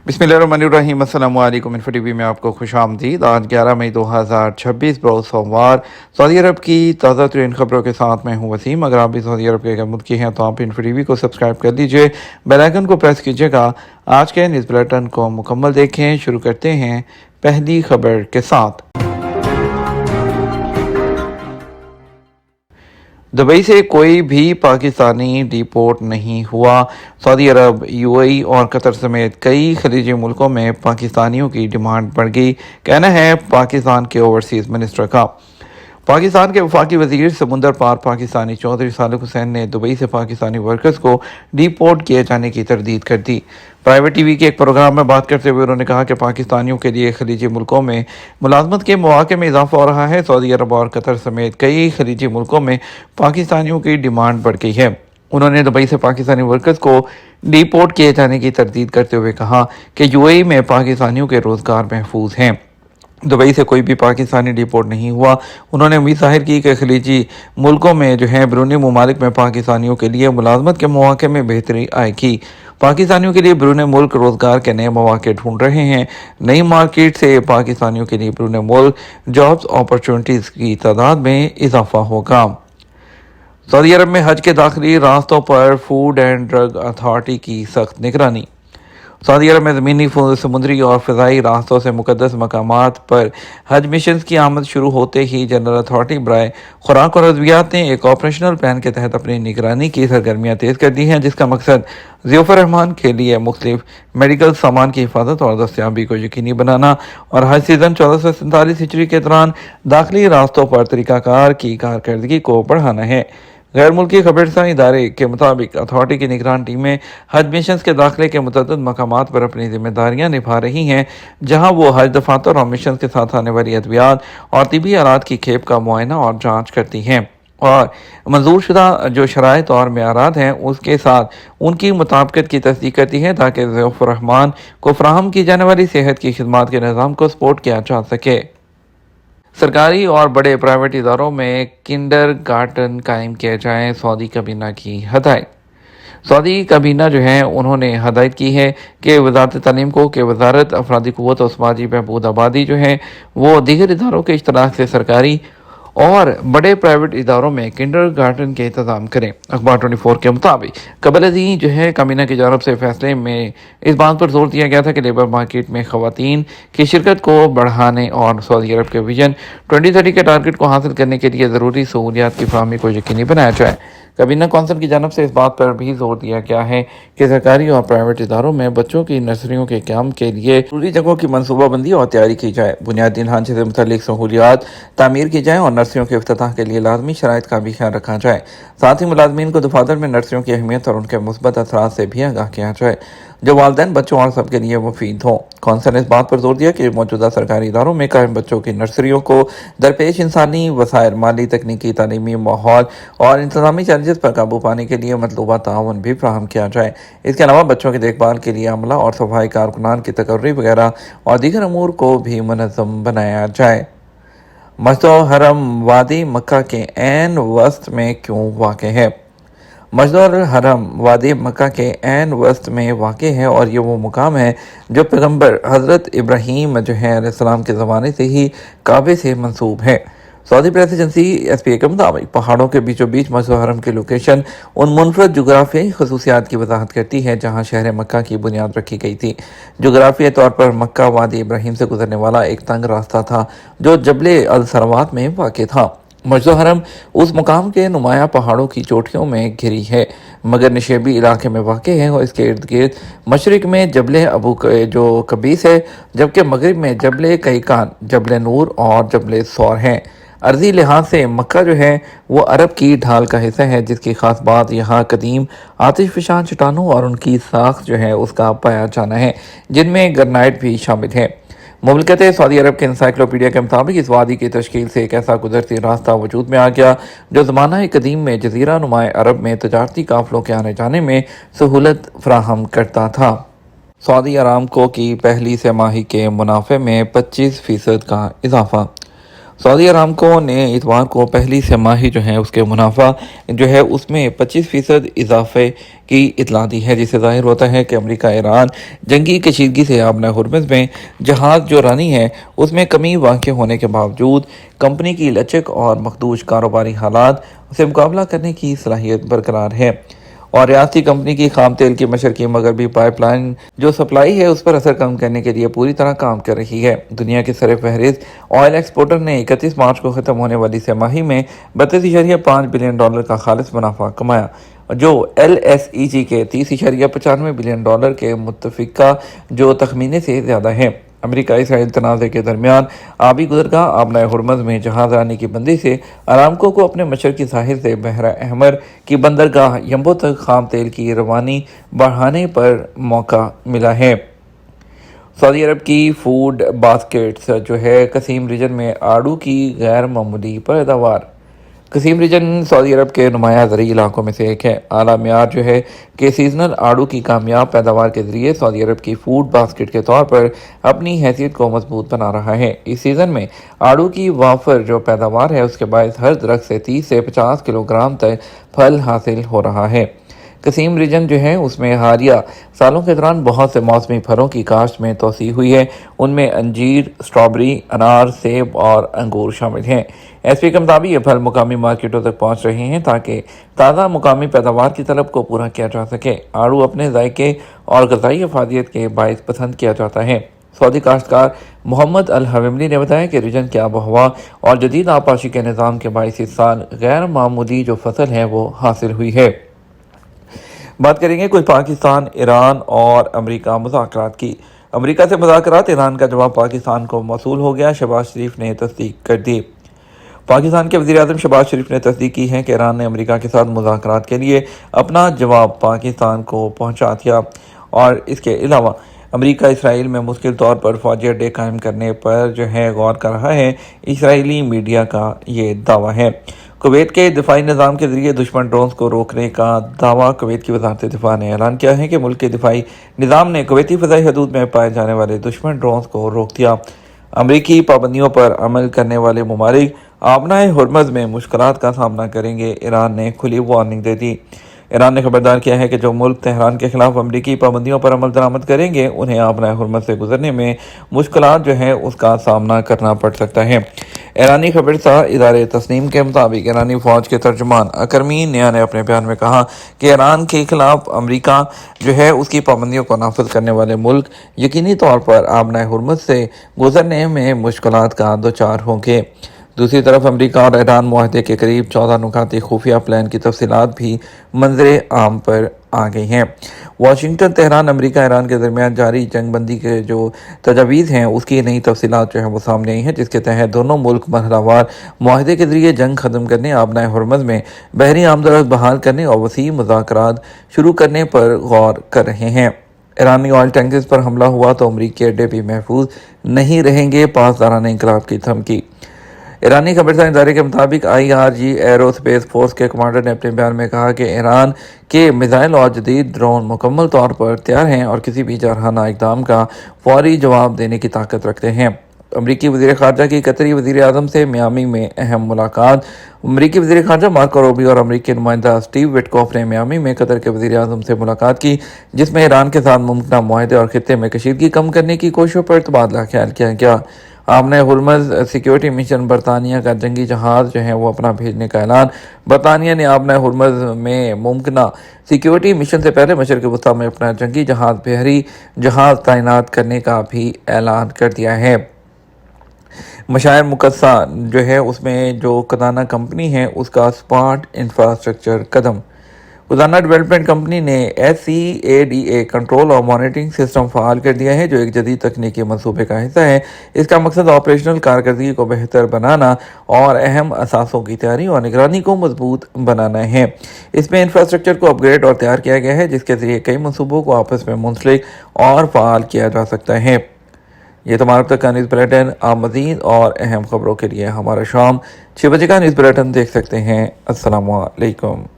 बिस्मिल्लाहिर्रहमानिर्रहीम। अस्सलामु अलैकुम। इन्फो टीवी में आपको खुश आमदीद। आज 11 मई 2026 रोज़ सोमवार सऊदी अरब की ताज़ा तरीन खबरों के साथ मैं हूँ वसीम। अगर आप भी सऊदी अरब के मुल्की हैं तो आप इन्फो टीवी को सब्सक्राइब कर लीजिए, बेल आइकन को प्रेस कीजिएगा। आज के न्यूज़ बुलेटिन को मुकम्मल देखें। शुरू करते हैं पहली खबर के साथ। दुबई से कोई भी पाकिस्तानी डिपोर्ट नहीं हुआ। सऊदी अरब, यूएई और कतर समेत कई खलीजी मुल्कों में पाकिस्तानियों की डिमांड बढ़ गई, कहना है पाकिस्तान के ओवरसीज़ मिनिस्टर का। पाकिस्तान के वफाकी वजीर समुंदर पार पाकिस्तानी चौधरी सालिक हुसैन ने दुबई से पाकिस्तानी वर्कर्स को डिपोर्ट किए जाने की तरदीद कर दी। प्राइवेट टीवी के एक प्रोग्राम में बात करते हुए उन्होंने कहा कि पाकिस्तानियों के लिए खलीजी मुल्कों में मुलाजमत के मौके में इजाफा हो रहा है। सऊदी अरब और कतर समेत कई खलीजी मुल्कों में पाकिस्तानियों की डिमांड बढ़ गई है। उन्होंने दुबई से पाकिस्तानी वर्कर्स को डिपोर्ट किए जाने की तरदीद करते हुए कहा कि यूएई में पाकिस्तानियों के रोज़गार महफूज हैं। दुबई से कोई भी पाकिस्तानी डिपोर्ट नहीं हुआ। उन्होंने उम्मीद जाहिर की कि खलीजी मुल्कों में जो है बैरूनी ममालिक में पाकिस्तानियों के लिए मुलाजमत के मौके में बेहतरी आएगी। पाकिस्तानियों के लिए बैरून मुल्क रोज़गार के नए मौके ढूंढ रहे हैं। नई मार्केट से पाकिस्तानियों के लिए बैरून मुल्क जॉब्स अपॉर्चुनिटीज़ की तादाद में इजाफा होगा। सऊदी अरब में हज के दाखिली रास्तों पर फूड एंड ड्रग अथॉरिटी की सख्त निगरानी। सऊदी अरब में ज़मीनी, समुद्री और फ़ज़ाई रास्तों से मुक़द्दस मकामात पर हज मिशन की आमद शुरू होते ही जनरल अथॉरिटी बराए खुराक और अद्वियात ने एक ऑपरेशनल प्लान के तहत अपनी निगरानी की सरगर्मियाँ तेज़ कर दी हैं, जिसका मकसद ज़ियाफ़त रहमान के लिए मुख्तलिफ मेडिकल सामान की हिफाजत और दस्तियाबी को यकीनी बनाना और हज सीज़न 1447 हिजरी के दौरान दाखिली रास्तों पर तरीक़ाकार की कारकर्दगी को बढ़ाना है। गैर मुल्की खबरसानी इदारे के मुताबिक अथॉरिटी की निगरान टीमें हज मिशन के दाखिले के मुतअद्दिद मकामात पर अपनी जिम्मेदारियां निभा रही हैं, जहां वो हज दफातर और मिशन के साथ आने वाली अद्वियात और तिबी आलात की खेप का मुआयना और जांच करती हैं और मंजूर शुदा जो शराइत और मेयारात हैं उसके साथ उनकी मुताबिकत की तस्दीक करती है, ताकि ज़ियाफ़त रहमान को फराहम की जाने वाली सेहत की खिदमात के निज़ाम को सपोर्ट किया जा सके। सरकारी और बड़े प्राइवेट इदारों में किंडर गार्टन कायम किए जाएँ, सऊदी काबीना की हदायत। सऊदी काबीना जो है उन्होंने हदायत की है कि वजारत तालीम को कि वजारत अफरादी क़ुव्वत और समाजी बहबूद आबादी जो है वो दीगर इदारों के इश्तराक से सरकारी और बड़े प्राइवेट इदारों में किंडर गार्टन के इंतज़ाम करें। अखबार 24 के मुताबिक कबल अज़ीं जो है काबीना की जानब से फैसले में इस बात पर जोर दिया गया था कि लेबर मार्केट में ख़वातीन की शिरकत को बढ़ाने और सऊदी अरब के विजन 2030 के टारगेट को हासिल करने के लिए ज़रूरी सहूलियात की फराहमी को यकीनी बनाया जाए। काबीना कौंसिल की जानब से इस बात पर भी जोर दिया गया है कि सरकारी और प्राइवेट इदारों में बच्चों की नर्सरियों के क़याम के लिए ज़रूरी जगहों की मनसूबाबंदी और तैयारी की जाए, बुनियादी ढांचे से मुतल्लिक सहूलियात तामीर की जाए और नर्सरियों के इफ्तिताह के लिए लाजमी शराइत का भी ख्याल रखा जाए। साथ ही मुलाजमीन को दफातर में नर्सरियों की अहमियत और उनके मुस्बत असरात से भी आगाह किया जाए, जो वालिदैन, बच्चों और सबके लिए मुफीद हो। कौंसिल ने इस बात पर जोर दिया कि मौजूदा सरकारी इदारों में कायम बच्चों की नर्सरियों को दरपेश इंसानी वसाइल, माली, तकनीकी, तालीमी माहौल और इंतजामी चैलेंजेस पर काबू पाने के लिए मतलूबा ताउन भी फराहम किया जाए। इसके अलावा बच्चों की देखभाल के लिए अमला और सफाई कारकुनान की तकर्री वगैरह और दीगर अमूर को भी मुनज़्ज़म बनाया जाए। मस्जिद हरम वादी मक्का के ऐन वस्त में क्यों वाक़ है? मस्जिद हरम वादी मक्का के ऐन वस्त में वाक़ है और ये वो मुकाम है जो पैगम्बर हज़रत इब्राहीम जो है अलैहिस्सलाम के ज़माने से ही काबे से मंसूब है। सऊदी प्रेस एजेंसी SPA के मुताबिक पहाड़ों के बीचों बीच मस्जिद हरम की लोकेशन उन मुनफरद जोग्राफियाई खसूसियात की वजाहत करती है जहाँ शहर मक्का की बुनियाद रखी गई थी। जोग्राफियाई तौर पर मक्का वादी इब्राहीम से गुजरने वाला एक तंग रास्ता था जो जबल अल सरवात में वाक़ था। मस्जिद हरम उस मुकाम के नुमाया पहाड़ों की चोटियों में घिरी है, मगर निशेबी इलाके में वाक़ है और इसके इर्द गिर्द मशरिक में जबल अबू जो कबीस है, जबकि मगरिब में जबल कैकान, जबल नूर और जबल सौर हैं। अर्जी लिहाज से मक्का जो है वो अरब की ढाल का हिस्सा है, जिसकी ख़ास बात यहाँ कदीम आतिशफ़शान चट्टानों और उनकी साख जो है उसका पाया जाना है, जिनमें ग्रेनाइट भी शामिल है। मुमलकत सऊदी अरब के इंसाइक्लोपीडिया के मुताबिक इस वादी की तश्कील से एक ऐसा कुदरती रास्ता वजूद में आ गया जो ज़माना कदीम में जजीरा नुमाए अरब में तजारती काफ़िलों के आने जाने में सहूलत फराहम करता था। सऊदी अरामको की पहली 3 माही के मुनाफे में 25% का इजाफा। سعودی ارامکو نے اتوار کو پہلی سہ ماہی جو ہے اس کے منافع جو ہے اس میں 25% اضافے کی اطلاع دی ہے، جس سے ظاہر ہوتا ہے کہ امریکہ ایران جنگی کشیدگی سے آبنہ ہرمز میں جہاز جو رانی ہے اس میں کمی واقع ہونے کے باوجود کمپنی کی لچک اور مخدوش کاروباری حالات سے مقابلہ کرنے کی صلاحیت برقرار ہے، اور ریاستی کمپنی کی خام تیل کی مشرقی مغربی پائپ لائن جو سپلائی ہے اس پر اثر کم کرنے کے لیے پوری طرح کام کر رہی ہے۔ دنیا کے سر فہرست آئل ایکسپورٹر نے 31 مارچ کو ختم ہونے والی سہ ماہی میں $32.5 بلین کا خالص منافع کمایا، جو LSEG کے $30.95 بلین کے متفقہ جو تخمینے سے زیادہ ہے۔ امریکہ اسرائیل تنازع کے درمیان آبی گزرگاہ آبنہ ہرمز میں جہاز رانی کی بندی سے ارامکو کو اپنے مشرقی ساحل سے بحیرہ احمر کی بندرگاہ یمبو تک خام تیل کی روانی بڑھانے پر موقع ملا ہے۔ سعودی عرب کی فوڈ باسکٹس جو ہے قسیم ریجن میں آڑو کی غیر معمولی پیداوار۔ قسیم ریجن سعودی عرب کے نمایاں زرعی علاقوں میں سے ایک ہے۔ اعلیٰ معیار جو ہے کہ سیزنل آڑو کی کامیاب پیداوار کے ذریعے سعودی عرب کی فوڈ باسکٹ کے طور پر اپنی حیثیت کو مضبوط بنا رہا ہے۔ اس سیزن میں آڑو کی وافر جو پیداوار ہے اس کے باعث ہر درخت سے 30 سے 50 کلوگرام تک پھل حاصل ہو رہا ہے۔ قسیم ریجن جو ہے اس میں حالیہ سالوں کے دوران بہت سے موسمی پھلوں کی کاشت میں توسیع ہوئی ہے، ان میں انجیر، اسٹرابری، انار، سیب اور انگور شامل ہیں۔ ایس پی کے مطابق یہ پھل مقامی مارکیٹوں تک پہنچ رہے ہیں تاکہ تازہ مقامی پیداوار کی طلب کو پورا کیا جا سکے۔ آڑو اپنے ذائقے اور غذائی افادیت کے باعث پسند کیا جاتا ہے۔ سعودی کاشتکار محمد الحویملی نے بتایا کہ ریجن کی آب و ہوا اور جدید آبپاشی کے نظام کے باعث اس سال غیر معمولی جو فصل ہے وہ حاصل ہوئی ہے۔ بات کریں گے کچھ پاکستان، ایران اور امریکہ مذاکرات کی۔ امریکہ سے مذاکرات، ایران کا جواب پاکستان کو موصول ہو گیا، شہباز شریف نے تصدیق کر دی۔ پاکستان کے وزیر اعظم شہباز شریف نے تصدیق کی ہے کہ ایران نے امریکہ کے ساتھ مذاکرات کے لیے اپنا جواب پاکستان کو پہنچا دیا، اور اس کے علاوہ امریکہ اسرائیل میں مستقل طور پر فوجی اڈے قائم کرنے پر جو ہے غور کر رہا ہے، اسرائیلی میڈیا کا یہ دعویٰ ہے۔ کویت کے دفاعی نظام کے ذریعے دشمن ڈرونز کو روکنے کا دعویٰ۔ کویت کی وزارت دفاع نے اعلان کیا ہے کہ ملک کے دفاعی نظام نے کویتی فضائی حدود میں پائے جانے والے دشمن ڈرونز کو روک دیا۔ امریکی پابندیوں پر عمل کرنے والے ممالک آبنہ ہرمز میں مشکلات کا سامنا کریں گے، ایران نے کھلی وارننگ دے دی۔ ایران نے خبردار کیا ہے کہ جو ملک تہران کے خلاف امریکی پابندیوں پر عمل درآمد کریں گے انہیں آبنہ ہرمز سے گزرنے میں مشکلات جو ہے اس کا سامنا کرنا پڑ سکتا ہے۔ ایرانی خبر رساں ادارے تسنیم کے مطابق ایرانی فوج کے ترجمان اکرمی نیا نے اپنے بیان میں کہا کہ ایران کے خلاف امریکہ جو ہے اس کی پابندیوں کو نافذ کرنے والے ملک یقینی طور پر آبنہ ہرمز سے گزرنے میں مشکلات کا دوچار ہوں گے۔ دوسری طرف امریکہ اور ایران معاہدے کے قریب 14 نکاتی خفیہ پلان کی تفصیلات بھی منظر عام پر آ گئی ہیں۔ واشنگٹن تہران امریکہ ایران کے درمیان جاری جنگ بندی کے جو تجاویز ہیں اس کی نئی تفصیلات جو ہیں وہ سامنے آئی ہیں، جس کے تحت دونوں ملک مرحلہ وار معاہدے کے ذریعے جنگ ختم کرنے، آبنہ ہرمز میں بحری آمد و رفت بحال کرنے اور وسیع مذاکرات شروع کرنے پر غور کر رہے ہیں۔ ایرانی آئل ٹینکرز پر حملہ ہوا تو امریکی اڈے بھی محفوظ نہیں رہیں گے، پاسداران انقلاب کی دھمکی۔ ایرانی خبرساں ادارے کے مطابق IRG ایرو اسپیس فورس کے کمانڈر نے اپنے بیان میں کہا کہ ایران کے میزائل اور جدید ڈرون مکمل طور پر تیار ہیں اور کسی بھی جارحانہ اقدام کا فوری جواب دینے کی طاقت رکھتے ہیں۔ امریکی وزیر خارجہ کی قطری وزیر اعظم سے میامی میں اہم ملاقات۔ امریکی وزیر خارجہ مارکو روبیو اور امریکی نمائندہ سٹیو وٹکوف نے میامی میں قطر کے وزیر اعظم سے ملاقات کی، جس میں ایران کے ساتھ ممکنہ معاہدے اور خطے میں کشیدگی کم کرنے کی کوششوں پر تبادلہ خیال کیا گیا۔ آبنہ ہرمز سیکیورٹی مشن برطانیہ کا جنگی جہاز جو ہے وہ اپنا بھیجنے کا اعلان۔ برطانیہ نے آبنہ ہرمز میں ممکنہ سیکیورٹی مشن سے پہلے مشرق وسطیٰ میں اپنا جنگی جہاز بحری جہاز تعینات کرنے کا بھی اعلان کر دیا ہے۔ مشاعر مقدسہ جو ہے اس میں جو کدانہ کمپنی ہے اس کا اسمارٹ انفراسٹرکچر قدم۔ کدانہ ڈیولپمنٹ کمپنی نے SCADA کنٹرول اور مانیٹرنگ سسٹم فعال کر دیا ہے، جو ایک جدید تکنیکی منصوبے کا حصہ ہے۔ اس کا مقصد آپریشنل کارکردگی کو بہتر بنانا اور اہم اثاثوں کی تیاری اور نگرانی کو مضبوط بنانا ہے۔ اس میں انفراسٹرکچر کو اپ گریڈ اور تیار کیا گیا ہے، جس کے ذریعے کئی منصوبوں کو آپس میں منسلک اور فعال کیا جا سکتا ہے۔ یہ تمہارا اب تک کا نیوز بلیٹن۔ آپ مزید اور اہم خبروں کے لیے ہمارا شام 6 بجے کا نیوز بلیٹن دیکھ سکتے ہیں۔ السلام علیکم۔